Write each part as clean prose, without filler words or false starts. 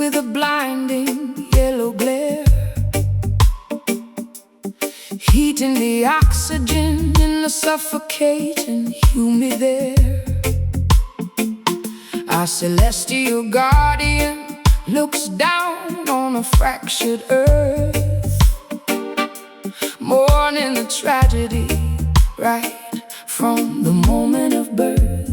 with a blinding yellow glare, heating the oxygen in the suffocating humid air. Our celestial guardian looks down on a fractured earth, mourning the tragedy right from the moment of birth.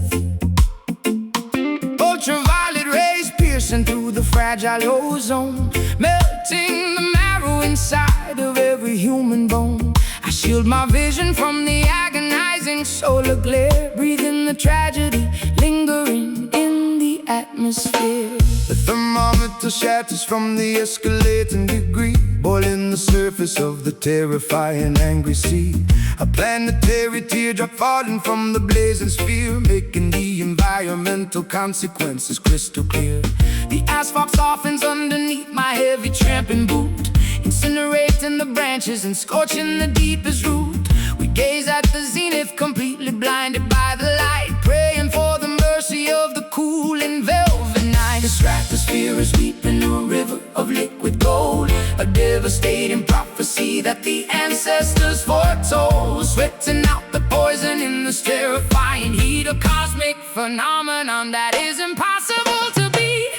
Ultraviolet rays piercing through the fragile ozone, melting the marrow inside of every human bone. I shield my vision from the agonizing solar glare, breathing the tragedy lingering in the atmosphere. The thermometer shatters from the escalating degree, boiling the surface of the terrifying angry sea. A planetary teardrop falling from the blazing sphere, making the environmental consequences crystal clear. The asphalt softens underneath my heavy tramping boot, incinerating the branches and scorching the deepest root. We gaze at the zenith, completely blinded by the light, praying for the mercy of the cool and velvet night. The stratosphere is weeping a river of liquid gold, a devastating prophecy that the ancestors foretold. Sweating out the poison in this terrifying heat, a cosmic phenomenon that is impossible to beat.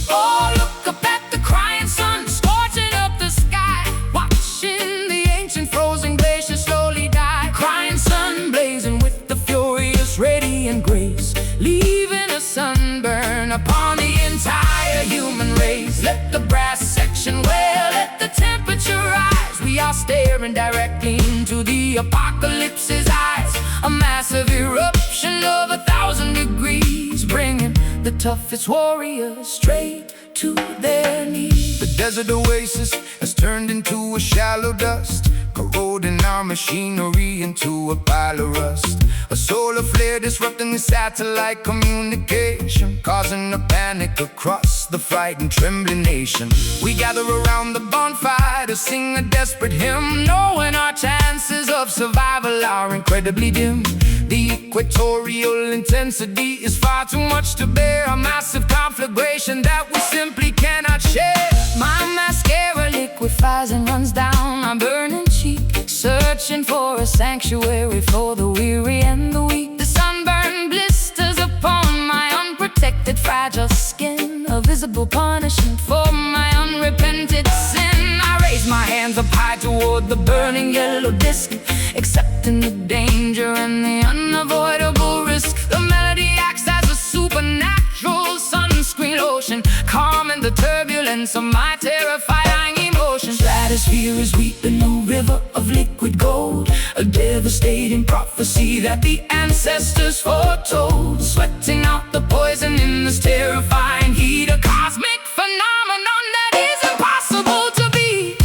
Oh, look up at the crying sun, scorching up the sky, watching the ancient frozen glaciers slowly die. Crying sun blazing with the furious radiant grace, leaving a sunburn upon the entire human race. Let the brass section wail, let the temperature rise. We are staring directly into the apocalypse's eyes, a massive eruption of 1,000 degrees, bringing the toughest warriors straight to their knees. The desert oasis has turned into a shallow dust, corroding our machinery into a pile of rust. A solar flare disrupting the satellite communication, causing a panic across the frightened, trembling nation. We gather around the bonfire to sing a desperate hymn, knowing our chances of survival are incredibly dim. The equatorial intensity is far too much to bear, a massive conflagration that we simply cannot share. My mascara liquefies and runs down my burning cheek, searching for a sanctuary for the weary and the weak. The sunburn blisters upon my unprotected, fragile skin, a visible punishment for my unrepented sin. I raise my hands up high toward the burning yellow disc, accepting the danger and the unavoidable risk. The melody acts as a supernatural sunscreen lotion, calming the turbulence of my terrifying emotion. Stratosphere is weeping a river of liquid gold, a devastating prophecy that the ancestors foretold. Sweating out the poison in this terrifying heat, a cosmic phenomenon that is impossible to beat.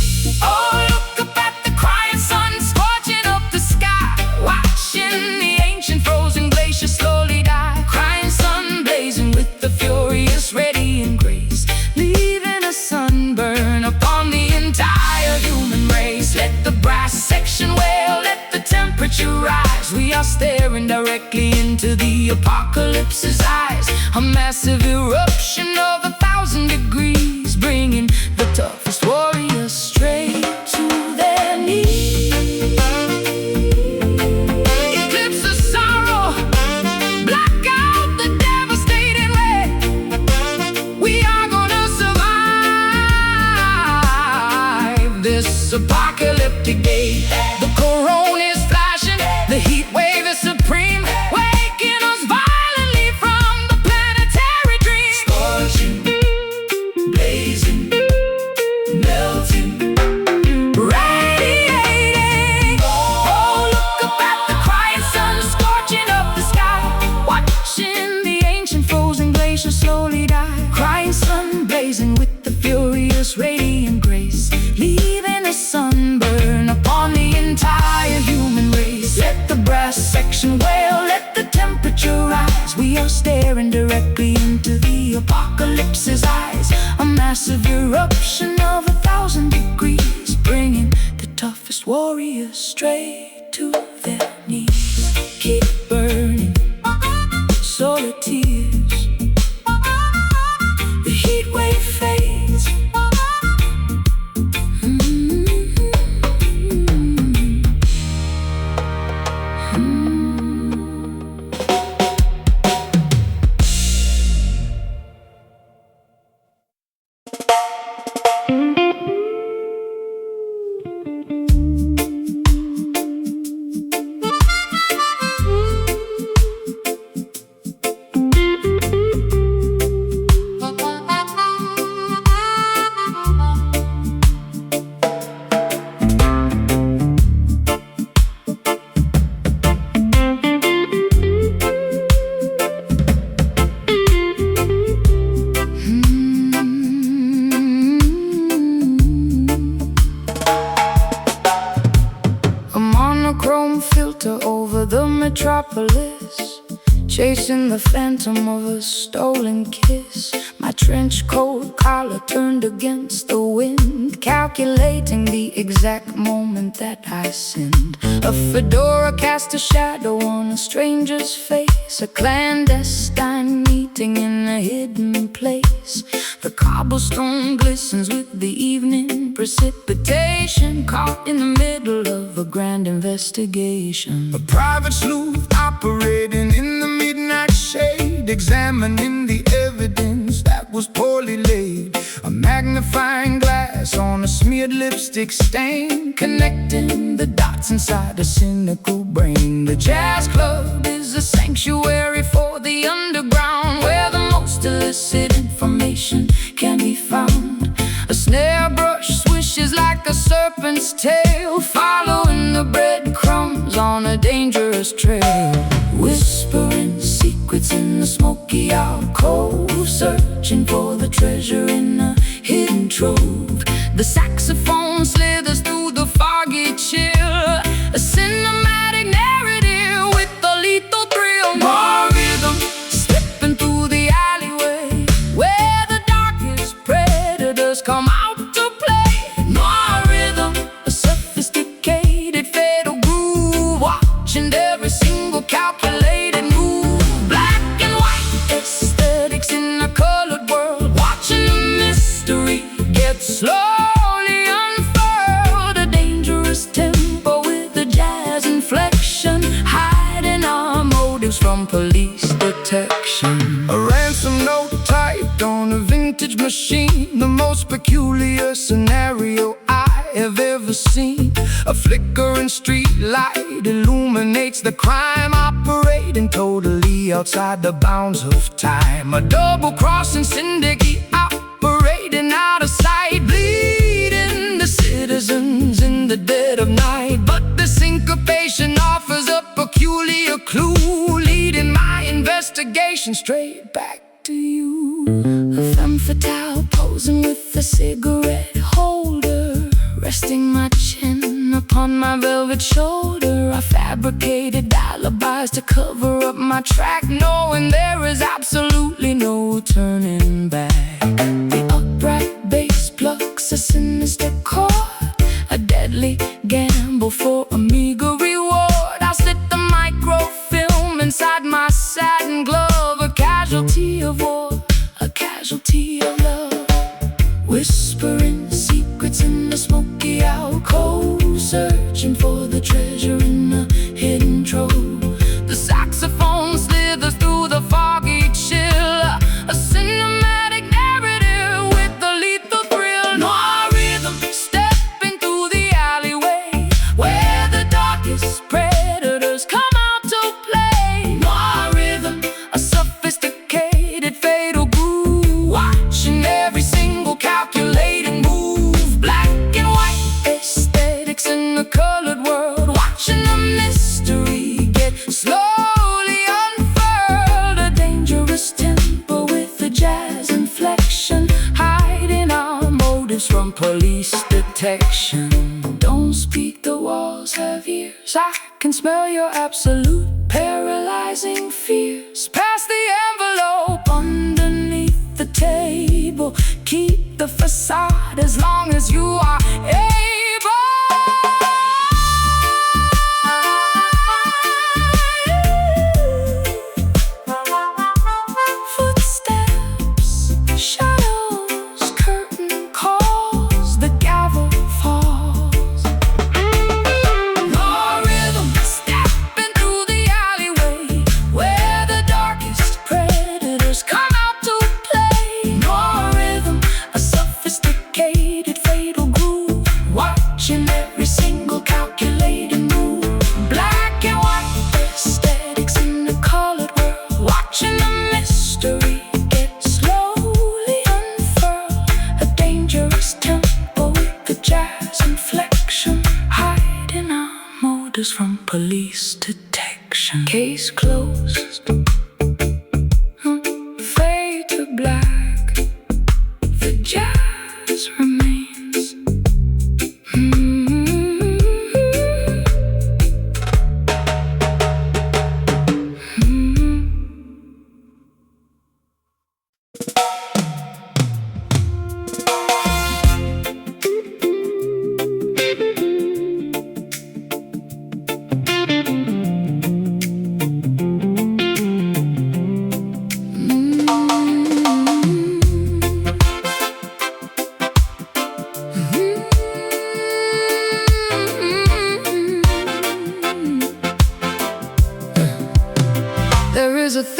Oh, look up at the crying sun, scorching up the sky, watching the ancient frozen glaciers slowly die. Crying sun blazing with the furious radiant grace, leaving a sunburn upon the entire human race. Let the brass section wail, let the temperature rise. We are staring directly into the apocalypse's eyes, a massive eruption of 1,000 degrees, bringing the toughest warriors straight to their knees. Eclipse the sorrow, black out the devastating ray. We are gonna survive this apocalyptic day. The corona is flashing, the heat wave is supreme, waking us violently from the planetary dream. Scorching, chasing the phantom of a stolen kiss. My trench coat collar turned against the wind, calculating the exact moment that I sinned. A fedora cast a shadow on a stranger's face, a clandestine meeting in a hidden place. The cobblestone glistens with the evening precipitation, caught in the middle of a grand investigation. A private sleuth operating in the midnight shade, examining the evidence that was poorly laid. A magnifying glass on a smeared lipstick stain, connecting the dots inside a cynical brain. The jazz club is a sanctuary for the underground, where the most illicit information can be found. A snare brush swishes like a serpent's tail, following the breadcrumbs on a dangerous trail. Whispering secrets in the smoky alcove, searching for the treasure in a hidden trove. The saxophone slithers through the foggy chill, a cinematic narrative with a lethal thrill. More rhythm, stepping through the alleyway, where the darkest predators come out to play. More rhythm, a sophisticated fatal groove, watching every single calculated move. Black and white aesthetics in a colored world, watching the mystery get slowly unfurled. A dangerous tempo with a jazz inflection, hiding our motives from police detection. A ransom note typed on a vintage machine, the most peculiar scenario I have ever seen. A flickering street light illuminates the crime, operating totally outside the bounds of time. A double-crossing syndicate operating out of sight, bleeding the citizens in the dead of night. But the syncopation offers a peculiar clue, leading my investigation straight back to you. A femme fatale posing with a cigarette holder, resting my chin upon my velvet shoulder. I fabricated alibis to cover up my track, knowing there is absolutely no turning back. The upright bass plucks a sinister chord, a deadly gamble for a meager reward. I slit the microfilm inside my satin glove, a casualty of war, a casualty of love. Whispering secrets in the smoky alcove, searching for the treasure in a hidden trove. The saxophone slithers through the foggy chill, a cinematic narrative with a lethal thrill. Noir rhythm, stepping through the alleyway, where the darkest predators come out to play. Noir rhythm, a sophisticated fatal groove, watching every single calculating move. Black and white aesthetics in a colored world, watching the mystery get slowly unfurled. A dangerous tempo with a jazz inflection, hiding our motives from police detection. Don't speak, the walls have ears, I can smell your absolute paralyzing fears. Pass the envelope underneath the table, keep the facade as long as you are able. Footsteps, shadows, curtain calls, the gavel falls. Your rhythm, stepping through the alleyway, where the darkest predators come out to play. Your rhythm, a sophisticated fatal groove, watching every single calculating move. Black and white aesthetics in the colored world, watching the mystery get slowly unfurled. A dangerous tempo with the jazz inflection, hiding our motives from police detection. Case closed, fade to black, the jazz remains.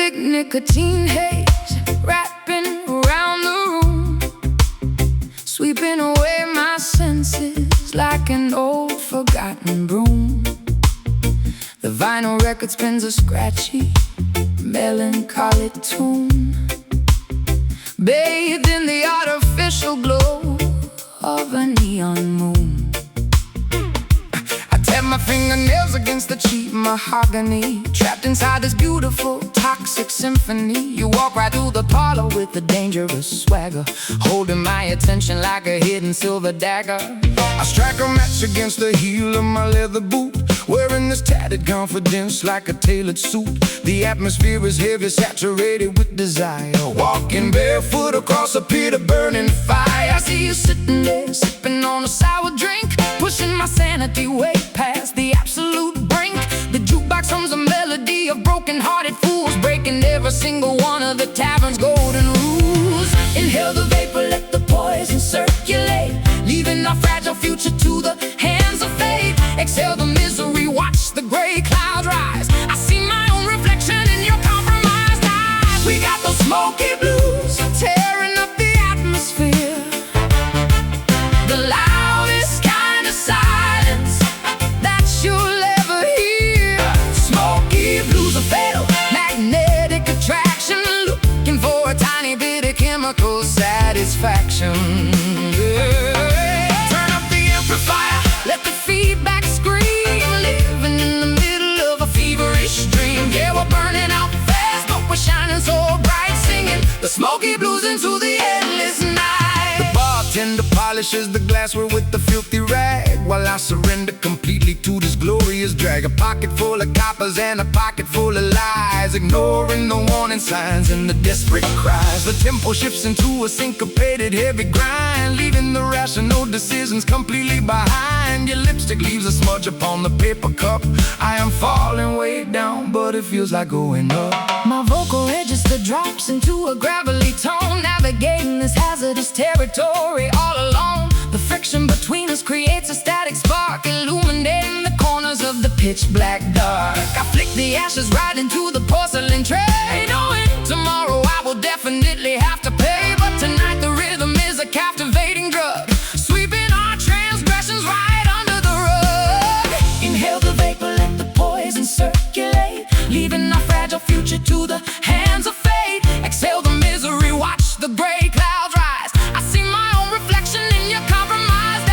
thick nicotine haze wrapping around the room, sweeping away my senses like an old forgotten broom. The vinyl record spins a scratchy, melancholy tune, bathed in the artificial glow of a neon moon. I tap my fingernails against the cheap mahogany, trapped inside this beautiful, toxic symphony. You walk right through the parlor with a dangerous swagger, holding my attention like a hidden silver dagger. I strike a match against the heel of my leather boot, wearing this tattered confidence like a tailored suit. The atmosphere is heavy, saturated with desire, walking barefoot across a pit of burning fire. I see you sitting there, sipping on a sour drink, pushing my sanity way past the absolute brink. The jukebox hums a melody of broken-hearted fools, breaking every single one of the tavern's golden rules. Inhale the vapor, let the poison circulate, leaving our fragile future to the hands of fate. Exhale the misery, watch the gray clouds rise. I see my own reflection in your compromised eyes. We got those smoky blues tearing up the atmosphere, the loudest kind of silence that you'll ever hear. Smoky blues are fatal, magnetic attraction, looking for a tiny bit of chemical satisfaction. Turn up the amplifier, let the feedback scream, living in the middle of a feverish dream. Yeah, we're burning out fast, but we're shining so bright, singing the smoky blues into the endless night. The bartender polishes the glassware with the filthy rag, while I surrender completely to this glorious drag. A pocket full of coppers and a pocket full of lies, ignoring the warning signs and the desperate cries. The tempo shifts into a syncopated heavy grind, leaving the rational decisions completely behind. Your lipstick leaves a smudge upon the paper cup. I am falling way down, but it feels like going up. My vocal register drops into a gravelly tone, navigating this hazardous territory all alone. The friction between us creates a static spark, illuminating the corners of the pitch black dark. I flick the ashes right into the porcelain tray, knowing tomorrow I will definitely have to pay. But tonight the rhythm is a captivating drug, sweeping our transgressions right under the rug. Inhale the vapor, let the poison circulate, leaving our fragile future to the hands of fate. Exhale the misery, watch the gray clouds rise. I see my own reflection in your compromised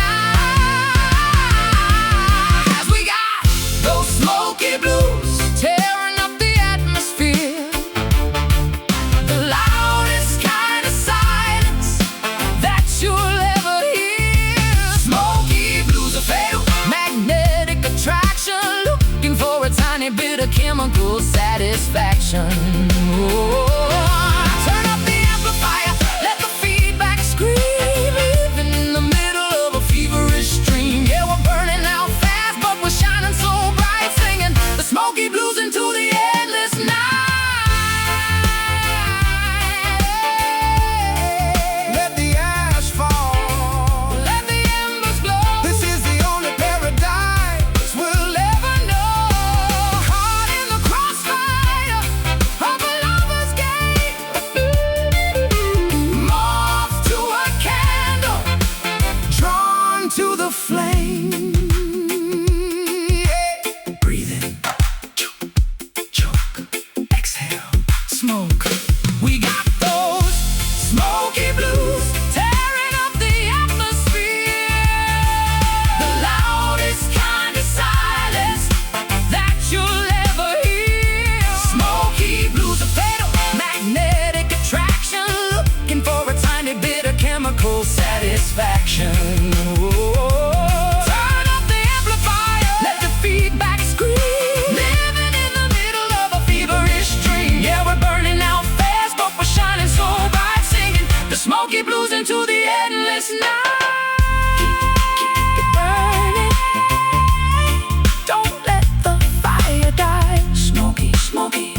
eyes. We got those smoky blues tearing up the atmosphere, the loudest kind of silence that you'll ever hear. Smoky blues are fatal, magnetic attraction, looking for a tiny bit of chemical satisfaction. Turn up the amplifier, let the feedback scream, living in the middle of a feverish dream. Yeah, we're burning out fast, but we're shining so bright, singing the smoky blues into the endless night. Let the ash fall, Let the embers glow. this is the only paradise we'll ever know. Caught in the crossfire of a lover's game, moth to a candle, Drawn to the flame. Yeah. breathe in, choke, exhale, smoke. We got those smoky blues tearing up the atmosphere, the loudest kind of silence that you'll ever hear. Smoky blues are fatal, magnetic attraction, looking for a tiny bit of chemical satisfaction. Turn up the amplifier, let the feedback scream, living in the middle of a feverish dream. Yeah, we're burning out fast, but we're shining so bright, singing the smoky blues into the endless night. Keep it burning, don't let the fire die. Smoky, smoky.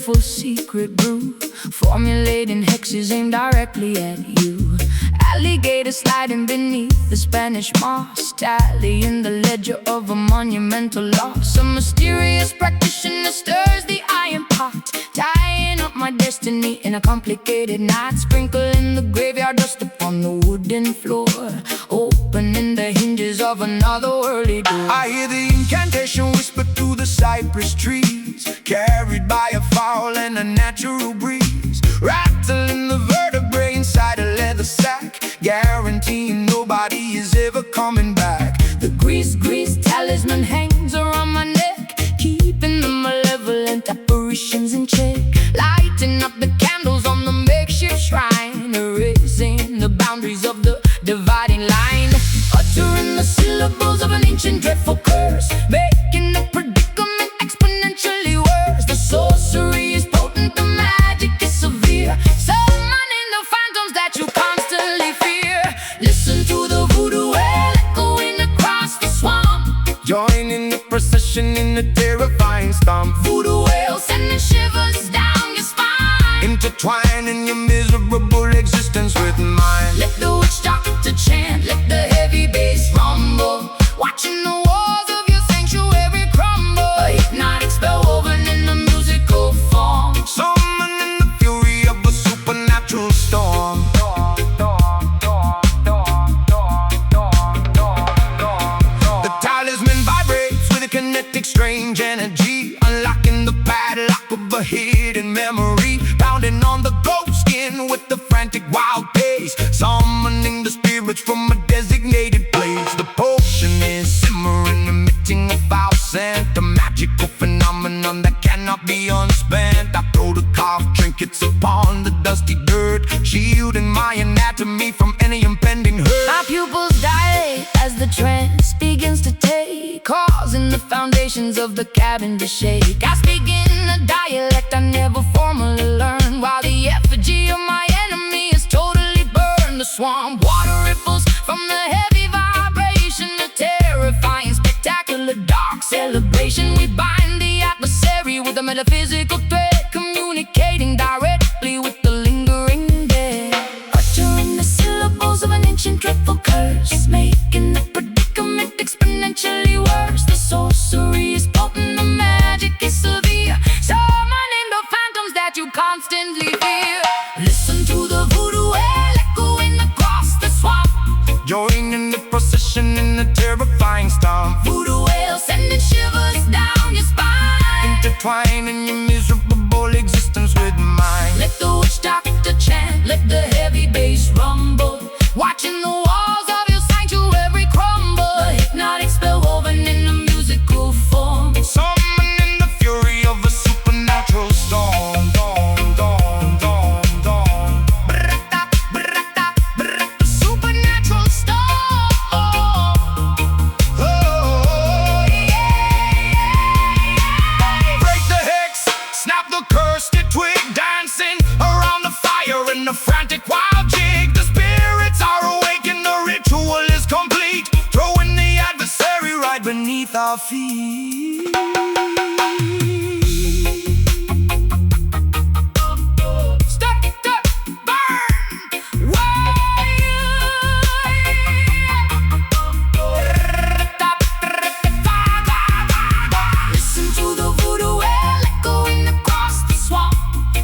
dreadful secret brew, formulating hexes aimed directly at you. Alligator sliding beneath the Spanish moss, tallying the ledger of a monumental loss. A mysterious practitioner stirs the iron pot, tying up my destiny in a complicated knot. Sprinkling the graveyard dust upon the wooden floor, opening the hinges of another worldly door. I hear the incantation whisper through the cypress trees, carried by a foul and a natural breeze, rattling the vertebrae inside a leather sack, guaranteeing nobody is ever coming back. The grease talisman hangs around my neck, keeping the malevolent apparitions in check. Lighting up the candles on the makeshift shrine, erasing the boundaries of the dividing line. Uttering the syllables of an ancient dreadful curse, making the predicament exponentially worse. The sorcery is potent, the magic is severe, summoning the phantoms that you constantly fear. Listen to the voodoo wail echoing across the swamp, Join in the procession in the terrifying stomp. voodoo wail sending shivers down your spine, Intertwining your miserable existence with mine. let the witch doctor chant, let the heavy bass rumble, watching the walls of your sanctuary crumble. A hypnotic spell woven in the musical form, Summoning the fury of a supernatural storm. The talisman vibrates with a kinetic strange energy, unlocking the padlock of a hidden memory, pounding on the ghost skin with the frantic wild pace, summoning the spirits from a designated place. The potion is simmering, emitting a foul scent, a magical phenomenon that cannot be unspent. I throw the carved trinkets upon the dusty dirt, shielding my anatomy from any impending hurt. my pupils dilate as the trance begins to take, causing the foundations of the cabin to shake. I speak in a dialect I never formally learned, while the effigy of my enemy is totally burned. The swamp water ripples from the heavy vibration, a terrifying, spectacular, dark celebration. We bind the adversary with a metaphysical thread, communicating directly with the lingering dead. Uttering the syllables of an ancient dreadful curse, making the predicament exponentially worse. The sorcery is potent, the magic is severe, summoning the phantoms that you constantly fear. Listen to the voodoo wail echoing across the swamp, Join in the procession in the terrifying stomp. voodoo wail sending shivers down your spine, Intertwining your miserable existence with mine. let the witch doctor chant, let the heavy bass rumble, watching the walls of your sanctuary crumble. A hypnotic spell woven in a musical form, Summoning the fury of a supernatural storm. brata, brata, brata, supernatural storm. Oh, break the hex, snap the cursed twig, dancing around the fire in a frantic wild jig. The spirits are awake and the ritual is complete, throwing the adversary right beneath our feet. Step, step, burn, way. Listen to the voodoo wail echoing across the swamp,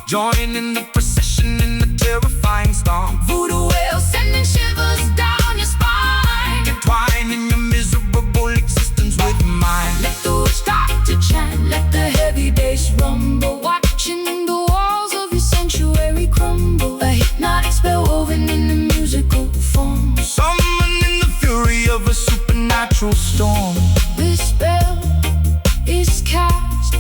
Join in the procession in the terrifying storm. voodoo wail sending shivers down your spine, Entwining your miserable existence with mine. let the witch doctor chant, let the heavy bass rumble, watching the walls of your sanctuary crumble. A hypnotic spell woven in the musical form, Summoning the fury of a supernatural storm. this spell is cast,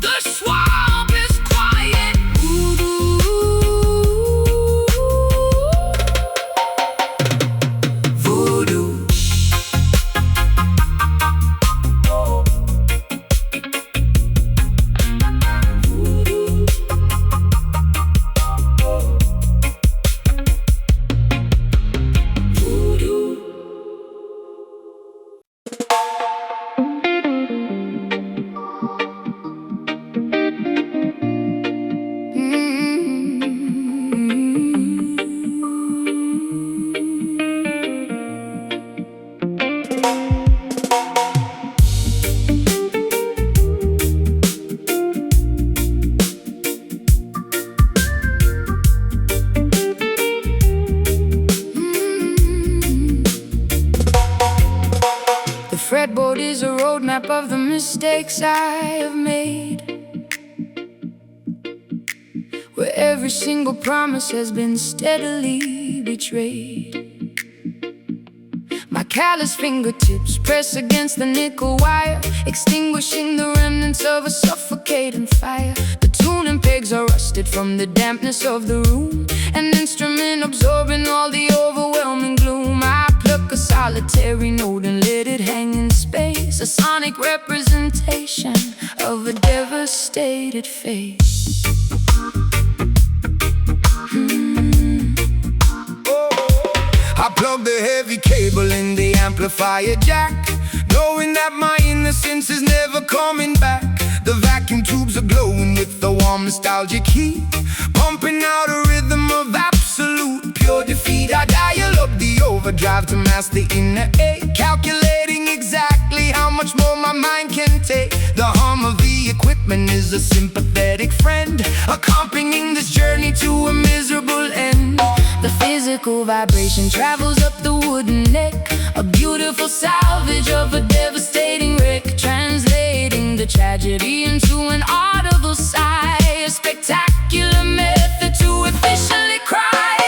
the swamp is quiet. Voodoo, voodoo. Voodoo. storyboard is a roadmap of the mistakes I have made, where every single promise has been steadily betrayed. My callous fingertips press against the nickel wire, extinguishing the remnants of a suffocating fire. The tuning pegs are rusted from the dampness of the room, an instrument absorbing all the overwhelming gloom. I pluck a solitary note and let it hang in space, a sonic representation of a devastated face. I plug the heavy cable in the amplifier jack, knowing that my innocence is never coming back. The vacuum tubes are glowing with the warm nostalgic heat, pumping out a rhythm of absolute pure defeat. I dial up the overdrive to mask the inner ache, calculating exactly how much more my mind can take. The hum of the equipment is a sympathetic friend, accompanying this journey to a miserable end. The physical vibration travels up the wooden neck, a beautiful salvage of a devastating wreck, translating the tragedy into an audible sigh, a spectacular method to efficiently cry.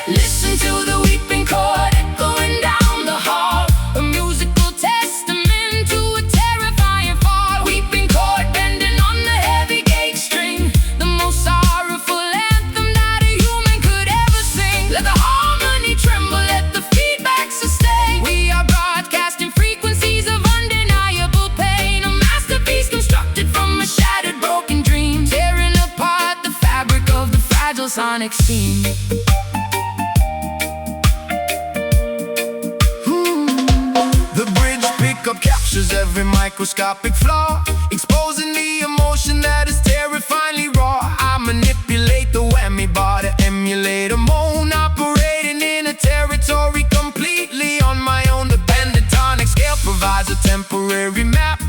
Listen to the weeping chord echoing down the hall, a musical testament to a terrifying fall. Weeping chord bending on the heavy gauge string, the most sorrowful anthem that a human could ever sing. Let the harmony tremble, let the feedback sustain. We are broadcasting frequencies of undeniable pain, a masterpiece constructed from a shattered broken dream, tearing apart the fabric of the fragile sonic scene. The bridge pickup captures every microscopic flaw, exposing the emotion that is terrifyingly raw. I manipulate the whammy bar to emulate a moan, operating in a territory completely on my own. The pentatonic scale provides a temporary map,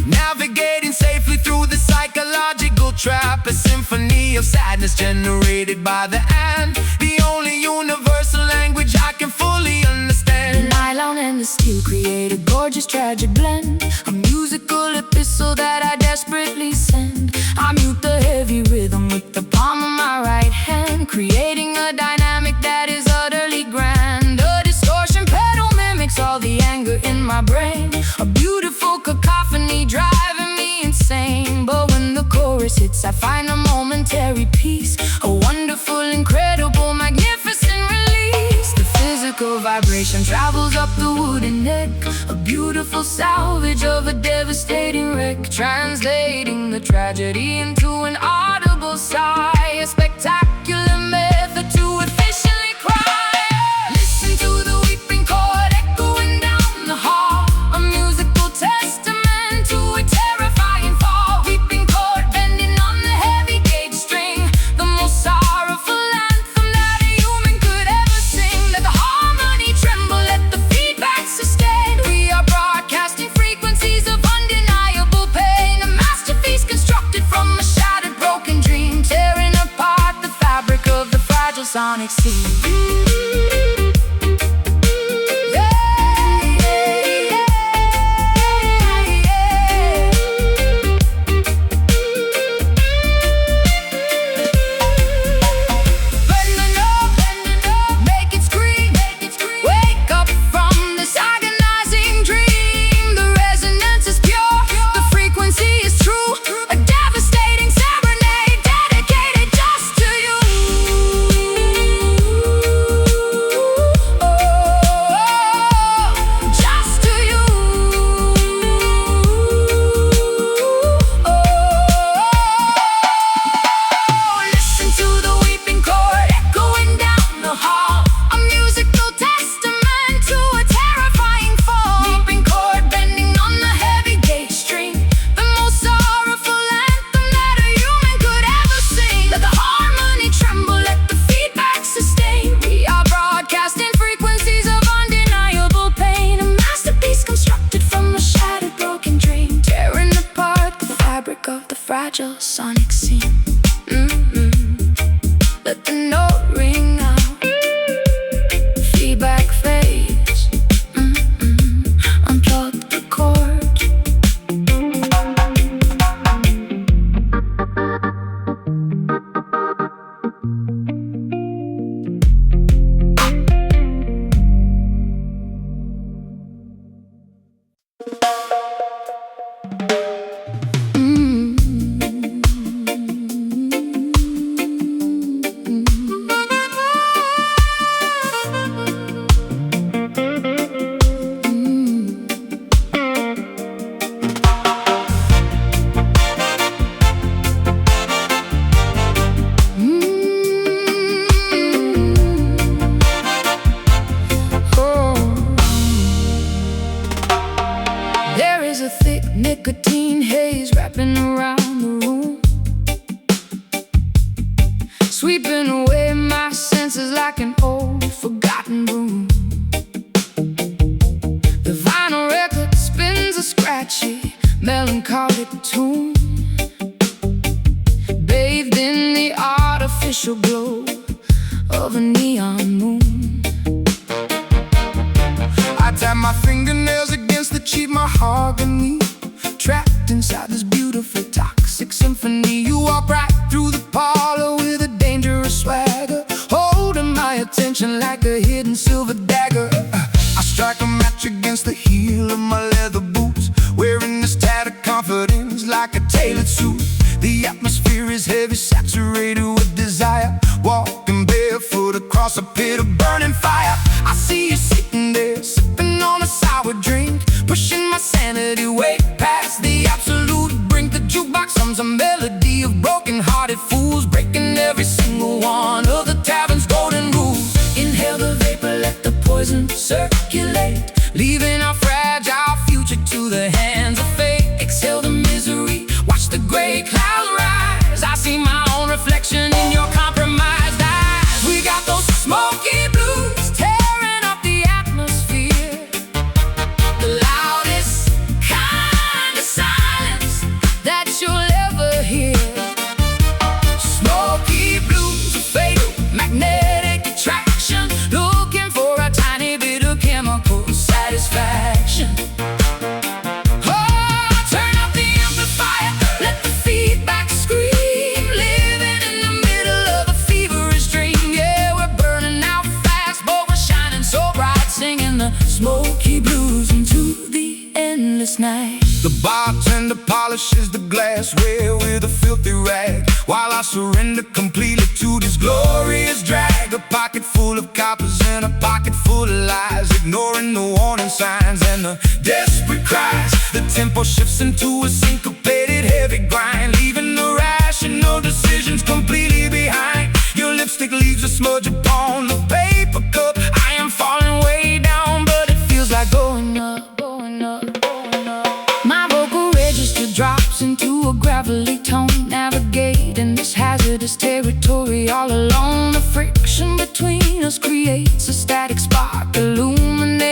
navigating safely through the psychological trap, a symphony of sadness generated by the and, the only universal language I can fully understand. The nylon and the steel create a gorgeous tragic blend, a musical epistle that I desperately send. I mute the heavy rhythm with the palm of my right hand, creating a dynamic that is utterly grand. A distortion pedal mimics all the anger in my brain, a beautiful cacophony driving me insane. But when the chorus hits, I find a momentary peace, a wonderful, incredible, magnificent release. The physical vibration travels up the wooden neck, a beautiful salvage of a devastating wreck, translating the tragedy into an audible sigh, a spectacular method to efficiently cry. Listen to the weeping chord echoing down the hall, a musical testament to a terrifying fall. Weeping chord bending on the heavy gauge string, the most sorrowful anthem that a human could ever sing. Let the harmony tremble, let the feedback sustain. We are broadcasting frequencies of undeniable pain, a masterpiece constructed from a shattered broken dream, tearing apart the fabric of the fragile sonic scene. Of the fragile sonic scene. Let the note ring out, feedback fades. Unplug the cord. melodic tune, bathed in the artificial glow of a neon moon. I tap my fingernails against the cheap mahogany, trapped inside this beautiful toxic symphony. You walk right through the parlor with a dangerous swagger, holding my attention like a hidden silver dagger. I strike a match against the heel of my leather boots, wearing this tattered confidence like a tailored suit. The atmosphere is heavy, saturated with desire, walking barefoot across a pit of burning fire. I see you sitting there, sipping on a sour drink, pushing my sanity way past the absolute brink. The jukebox hums a melody of broken-hearted fools, breaking every single one of the tavern's golden rules. Inhale the vapor, let the poison circulate, leaving our fragile future to the hands of fate. Exhale the misery, watch the gray clouds rise. I see my own reflection in your compromised eyes. We got those smoky blues tearing up the atmosphere, the loudest kind of silence that you'll ever hear. Smoky blues, a fatal magnetic attraction, looking for a tiny bit of chemical satisfaction. Smoky blues into the endless night. The bartender polishes the glassware with a filthy rag, while I surrender completely to this glorious drag. A pocket full of coppers and a pocket full of lies, ignoring the warning signs and the desperate cries. The tempo shifts into a syncopated heavy grind, leaving the rational decisions completely behind. Your lipstick leaves a smudge upon the paper cup. I am falling way down, but it feels like going up, going up, going up. My vocal register drops into a gravelly tone, navigating this hazardous territory all alone. The friction between us creates a static spark, illuminating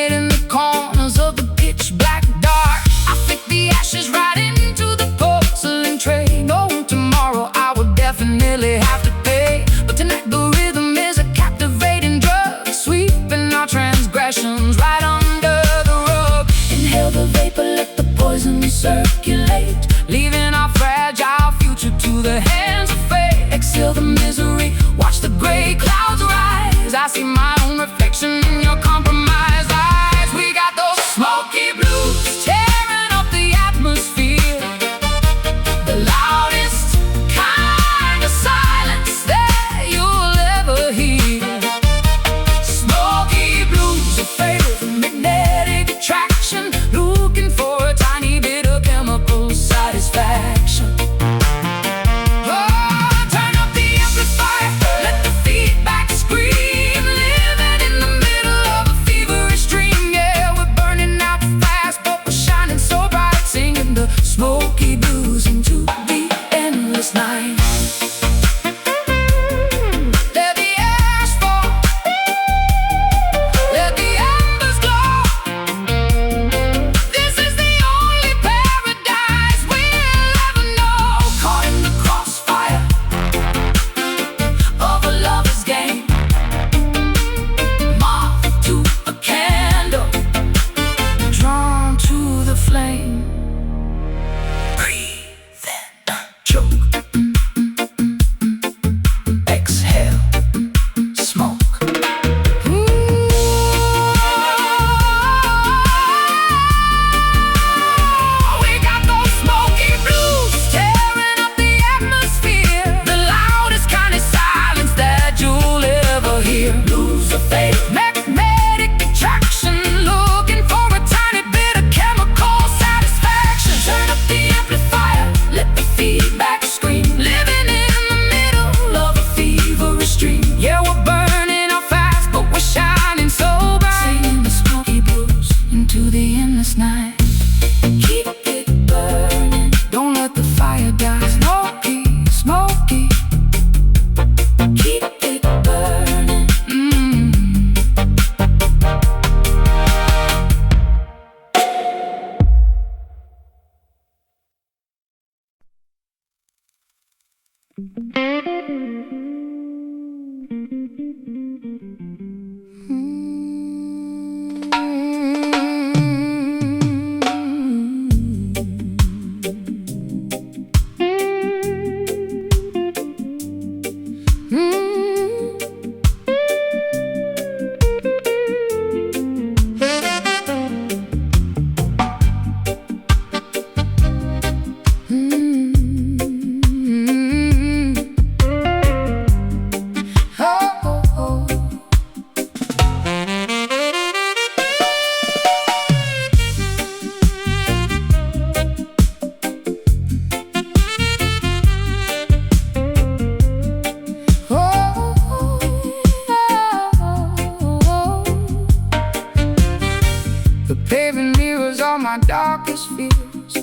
The paving mirrors are my darkest fears.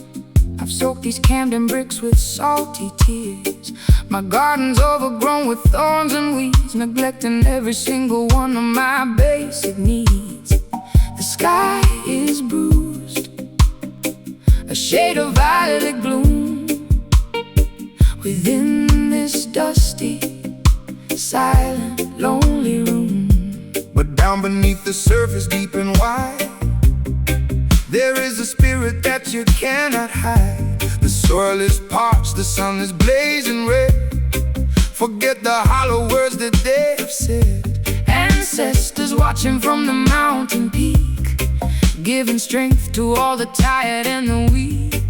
I've soaked these Camden bricks with salty tears. My garden's overgrown with thorns and weeds, neglecting every single one of my basic needs. The sky is bruised, a shade of violet gloom, within this dusty, silent, lonely room. But down beneath the surface, deep and wide, there is a spirit that you cannot hide. The soil is parched, the sun is blazing red. Forget the hollow words that they have said. Ancestors watching from the mountain peak, giving strength to all the tired and the weak.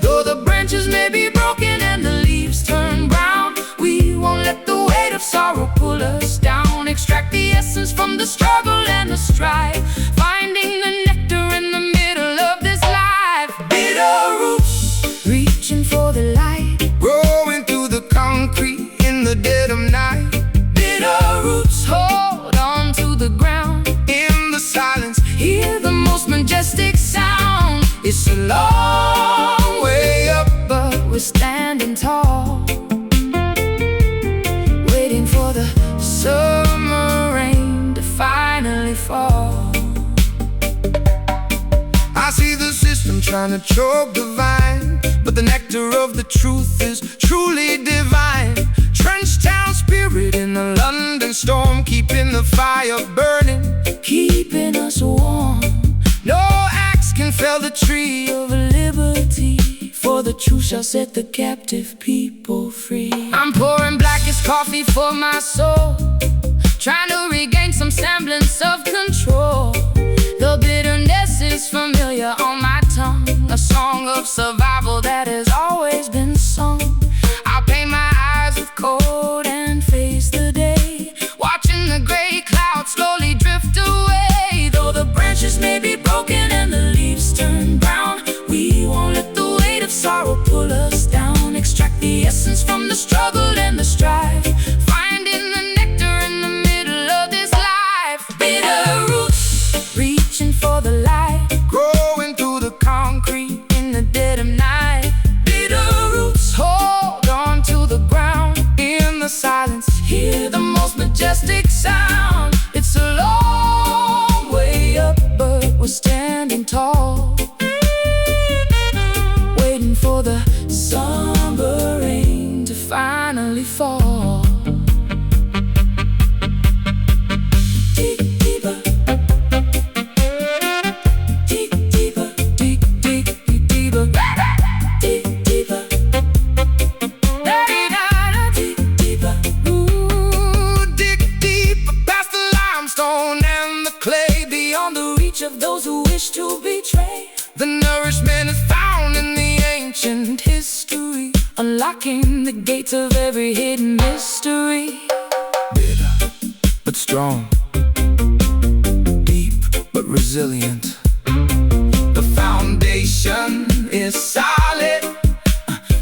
Though the branches may be broken and the leaves turn brown, we won't let the weight of sorrow pull us down. Extract the essence from the struggle and the strife, finding the nectar in the middle of this life. Bitter roots, reaching for the light, Growing through the concrete in the dead of night. bitter roots, hold on to the ground. In the silence, Hear the most majestic sound. It's a long way up, but we're standing tall, waiting for the summer rain to finally fall. I see the system trying to choke the vine, but the nectar of the truth is truly divine. Trench town spirit in the London storm, keeping the fire burning, keeping us warm. no axe can fell the tree Of liberty, for the truth shall set the captive people free. I'm pouring blackest coffee for my soul, trying to regain some semblance of control. The bitterness is familiar on my tongue, a song of survival that has always been sung. I'll paint my eyes with cold and face the day, watching the gray clouds slowly drift away. Though the branches may be broken and the leaves turn brown, we won't let the weight of sorrow pull us down. Extract the essence from the struggle and the strife, finding the nectar in the middle of this life. Bitter roots, reaching for the light, growing through the concrete in the dead of night. Bitter roots, hold on to the ground. in the silence. Hear the most majestic sound. It's a long way up, but we're standing tall, waiting for the summer rain to finally fall. Dig deeper, dig deeper, dig, dig, dig deeper, dig deeper, dig deeper. Ooh, dig deeper past the limestone and the clay, Beyond the reach of those who wish to betray. the nourishment is found in the ancient History, unlocking the gates of every hidden mystery. bitter but strong, deep but resilient. The foundation is solid.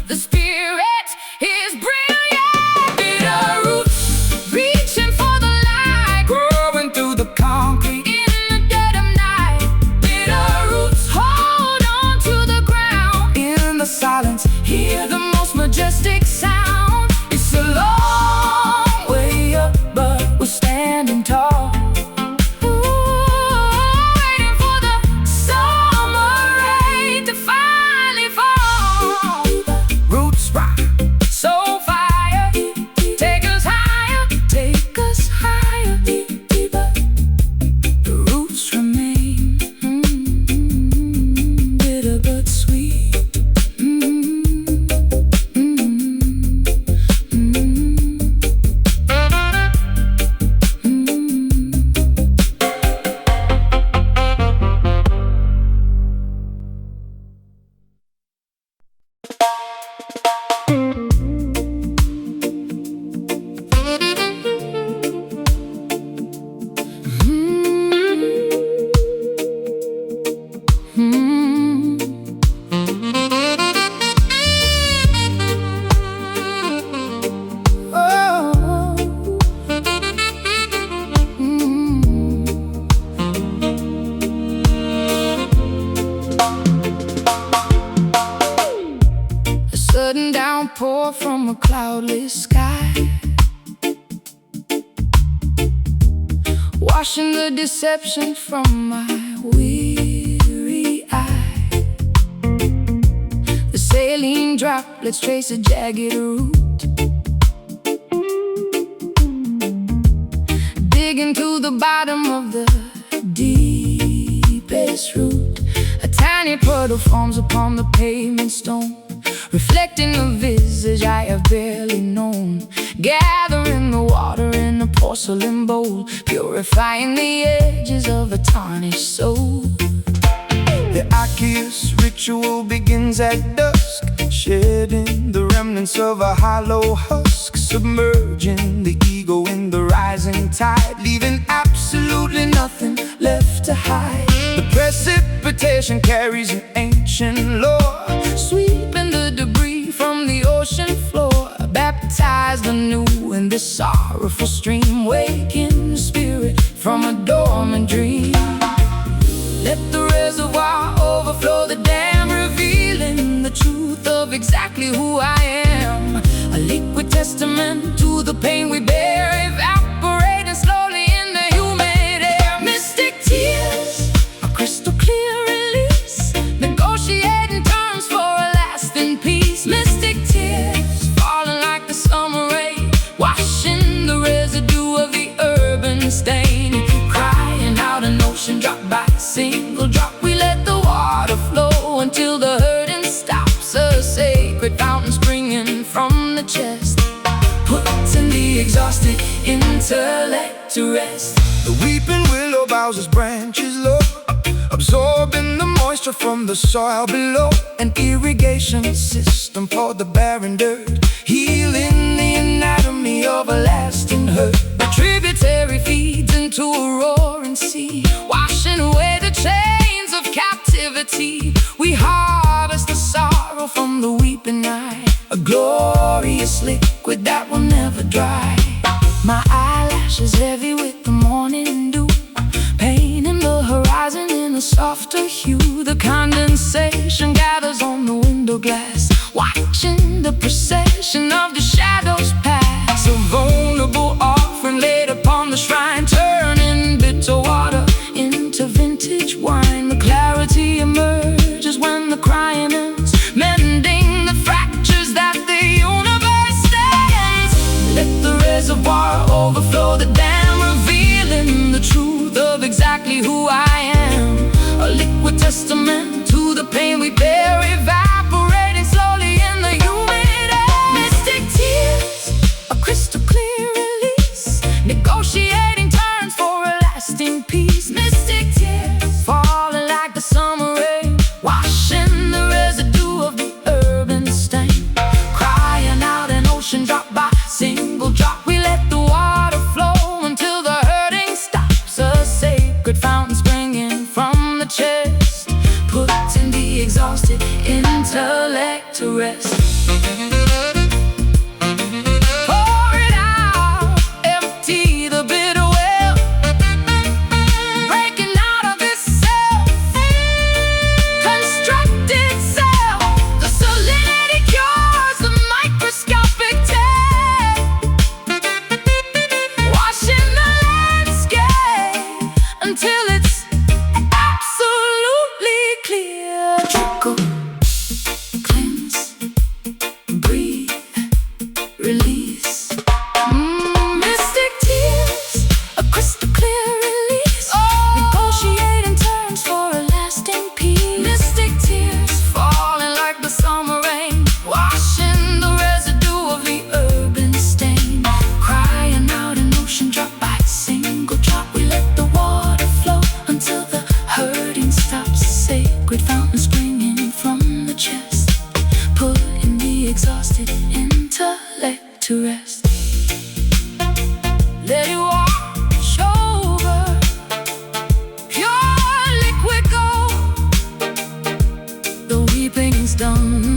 The spirit is brilliant. Bitter roots, reaching for the light, Growing through the concrete in the dead of night. Bitter roots, hold on to the ground. in the silence. Hear the most majestic sound. It's a long way up, but we're standing tall, waiting for the summer rain to finally fall. pour from a cloudless sky, washing the deception from my weary eye. The saline droplets trace a jagged route, digging to the bottom of the deepest root. A tiny puddle forms upon the pavement stone, reflecting the visage I have barely known. Gathering the water in a porcelain bowl, purifying the edges of a tarnished soul. The aqueous ritual begins at dusk, shedding the remnants of a hollow husk, submerging the ego in the rising tide, leaving absolutely nothing left to hide. The precipitation carries an ancient lore, Sweeping the debris from the ocean floor, baptized anew in this sorrowful stream, waking the spirit from a dormant dream. Let the reservoir overflow the dam, revealing the truth of exactly who I am. A liquid testament to the pain we bear, evaporating slowly in the humid air. Mystic tears, a crystal clear release, negotiating terms for a lasting peace. Mystic tears, falling like the summer rain, washing the residue of the urban stain. Crying out an ocean drop by single drop, we let the water flow until the hurting stops. A sacred fountain springing from the chest, putting the exhausted intellect to rest. the weeping willow bows its branches low, absorbing the moisture from the soil below. An irrigation system poured the barren dirt, healing the anatomy of a lasting hurt. The tributary feeds into a roaring sea, washing away the chains of captivity. We harvest the sorrow from the weeping eye, a glorious liquid that will never dry. My eyelashes heavy with the morning dew, painting the horizon in a softer hue. The condensation gathers on the window glass, watching the procession of the shadows pass. A vulnerable offering laid upon the shrine, turning bitter water into vintage wine. The clarity emerges when the crying ends, mending the fractures that the universe stands. Let the reservoir overflow the dam, revealing the truth of exactly who I am. A liquid testament to the pain we bear, evaporating slowly in the humid air. Mystic tears, a crystal clear release, negotiating terms for a lasting peace. Mystic tears, falling like the summer rain, washing the residue of the urban stain. Crying out an ocean drop by single drop, we let the water flow until the hurting stops. A sacred fountain springing from the chest, putting the exhausted intellect to rest. Pour it out, empty the bitter well, breaking out of this self-constructed cell. The salinity cures the microscopic tear, washing the landscape until it's absolutely clear. Trickle, cleanse, breathe, release. Mystic tears, a crystal clear release, negotiating terms for a lasting peace. Mystic tears, falling like the summer rain, washing the residue of the urban stain. Crying out an ocean drop by single drop, we let the water flow until the hurting stops. Sacred fountain springing from the chest, putting the exhausted intellect to rest. Let it wash over, pure liquid gold. The weeping's done.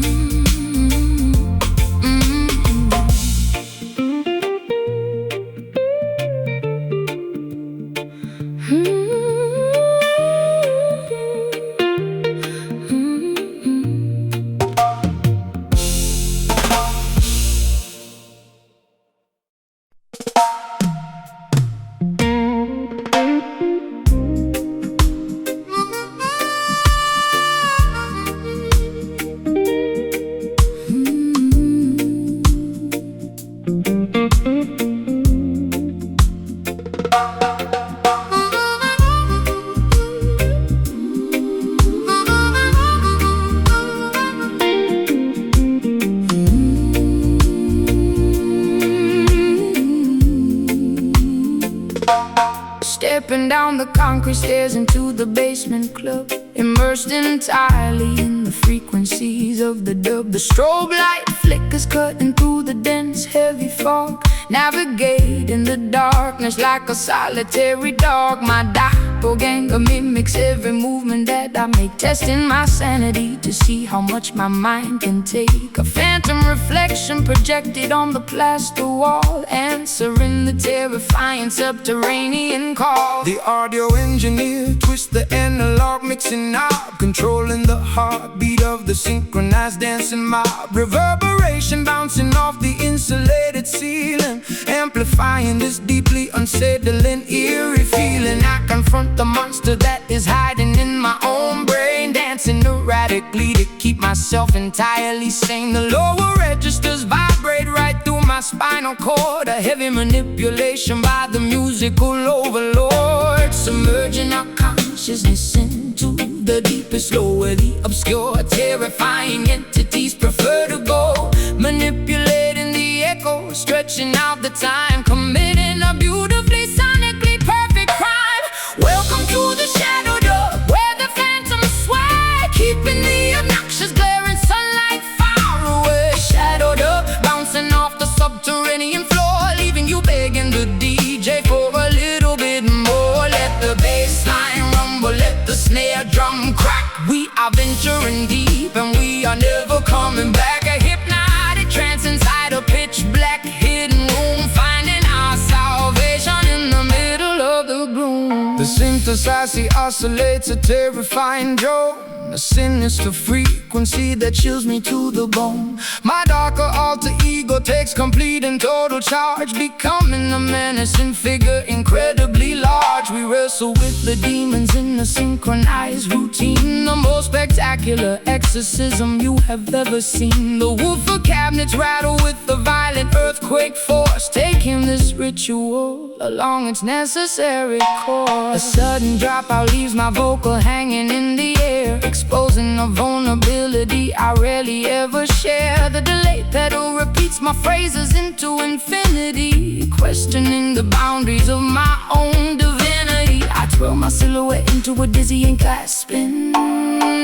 Stepping down the concrete stairs into the basement club, immersed entirely in the frequencies of the dub. The strobe light flickers cutting through the dense, heavy fog, navigating the darkness like a solitary dog. My doppelganger mimics every movement that I make, testing my sanity to see how much my mind can take. A phantom reflection projected on the plaster wall, answering the terrifying subterranean call. The audio engineer twists the analog mixing knob, controlling the heartbeat of the synchronized dancing mob. Reverberation bouncing off the insulated ceiling, amplifying this deeply unsettling, eerie feeling. I confront the monster that is hiding in my own brain, dancing erratically to keep myself entirely sane. The lower registers vibrate right through my spinal cord, a heavy manipulation by the musical overlord, submerging our consciousness into the deepest low, where the obscure, terrifying entities prefer to go. Manipulating the echo, stretching out the time, committing a beautifully sonically perfect crime. Welcome to the shadow dub, where the phantoms sway, keeping the obnoxious glaring sunlight far away. Shadow dub, bouncing off the subterranean floor, leaving you begging the DJ for a little bit more. Let the bass line rumble, let the snare drum crack. We are venturing deep and we are never coming back. A hypnotic trance inside a pitch black hidden room, finding our salvation in the middle of the gloom. The synthesizer oscillates a terrifying drone, a sinister frequency that chills me to the bone. My darker alter ego takes complete and total charge, becoming a menacing figure incredibly large. We wrestle with the demons in a synchronized routine, the most spectacular exorcism you have ever seen. The woofer cabinets rattle with the violent earthquake force, taking this ritual along its necessary course. A sudden dropout leaves my vocal hanging in the air, exposing a vulnerability I rarely ever share. The delay pedal repeats my phrases into infinity, questioning the boundaries of my own divinity. I twirl my silhouette into a dizzying glass spin,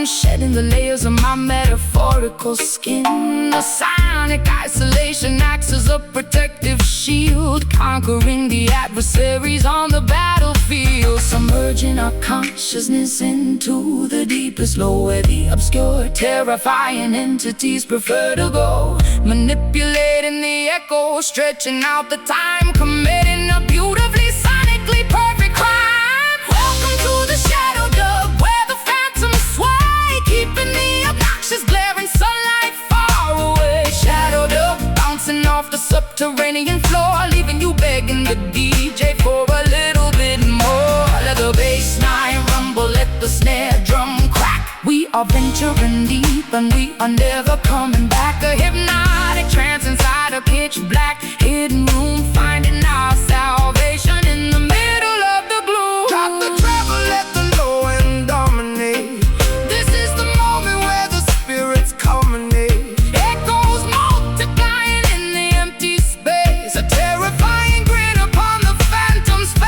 shedding the layers of my metaphorical skin. A sonic isolation acts as a protective shield, conquering the adversaries on the battlefield, submerging our consciousness into the deepest low, where the obscure, terrifying entities prefer to go. Manipulating the echo, stretching out the time, committing a beautifully sonically perfect crime. Welcome to the shadow dub, where the phantoms sway, keeping the obnoxious glaring sunlight far away. Shadow dub, bouncing off the subterranean floor, leaving you begging the DJ for a little bit more. Let the bass line rumble, let the snare drum crack. We are venturing deep and we are never coming back. A hypnotic trance inside a pitch black hidden room, finding our salvation in the middle of the gloom. Drop the treble, let the low end dominate. This is the moment where the Spirits culminate. echoes multiplying in the empty space, a terrifying grin upon the phantom's face.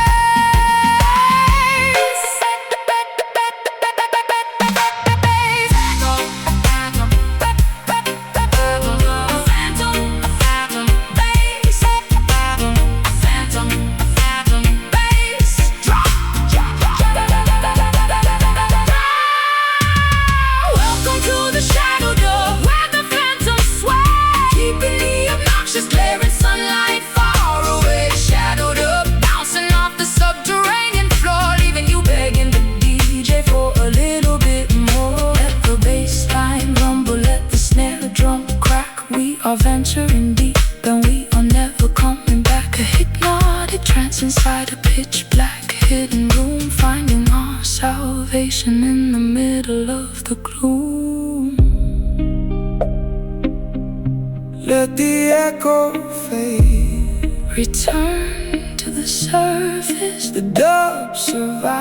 Welcome to the shadow dub, where the phantoms sway, keeping the obnoxious glaring sunlight far away. Shadow dub, bouncing off the subterranean floor, leaving you begging the DJ for a little bit more. Let the bass line rumble, let the snare drum crack. We are venturing deep and we are never coming back. A hypnotic trance inside a pitch black hidden room, finding our salvation in the middle of the gloom. Let the echo fade, Return to the surface, the dub survives.